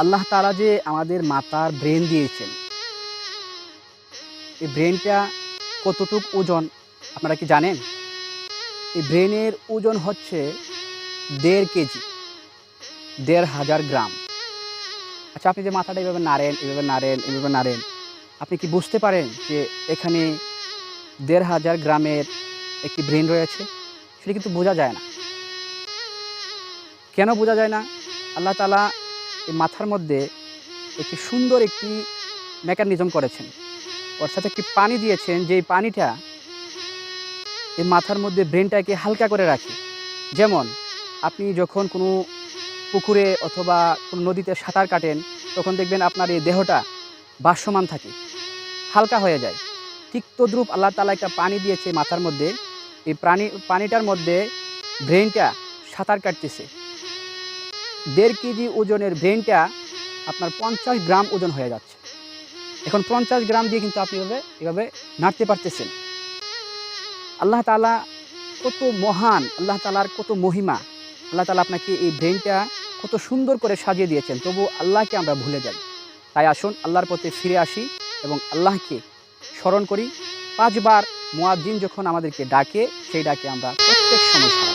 আল্লাহ তাআলা যে আমাদের মাথার ব্রেন দিয়েছেন, এই ব্রেনটা কতটুক ওজন আপনারা কি জানেন? এই ব্রেনের ওজন হচ্ছে ১.৫ কেজি, ১,৫০০ গ্রাম। আচ্ছা, আপনি যে মাথাটা এভাবে নাড়েন, এভাবে নাড়েন, এভাবে নাড়েন, আপনি কি বুঝতে পারেন যে এখানে ১,৫০০ গ্রামের একটি ব্রেন রয়েছে? সেটা কিন্তু বোঝা যায় না। কেন বোঝা যায় না? আল্লাহ তাআলা এই মাথার মধ্যে একটি সুন্দর একটি মেকানিজম করেছেন। অর্থাৎ একটি পানি দিয়েছেন, যেই পানিটা এই মাথার মধ্যে ব্রেনটাকে হালকা করে রাখে। যেমন আপনি যখন কোনো পুকুরে অথবা কোনো নদীতে সাঁতার কাটেন, তখন দেখবেন আপনার এই দেহটা ভাসমান থাকে, হালকা হয়ে যায়। ঠিক তদ্রূপ আল্লাহ তাআলা একটা পানি দিয়েছে মাথার মধ্যে। এই পানিটার মধ্যে ব্রেনটা সাঁতার কাটতেছে। ১.৫ কেজি ওজনের ব্রেনটা আপনার ৫০ গ্রাম ওজন হয়ে যাচ্ছে। এখন ৫০ গ্রাম দিয়ে কিন্তু আপনি এভাবে নাড়তে পারতেছেন। আল্লাহ তাআলা কত মহান, আল্লাহ তাআলার কত মহিমা। আল্লাহ তাআলা আপনাকে এই ব্রেনটা কত সুন্দর করে সাজিয়ে দিয়েছেন, তবুও আল্লাহকে আমরা ভুলে যাই। তাই আসুন আল্লাহর পথে ফিরে আসি এবং আল্লাহকে স্মরণ করি। ৫ বার মুয়াজ্জিন যখন আমাদেরকে ডাকে, সেই ডাকে আমরা প্রত্যেক সময় সাড়া দিই।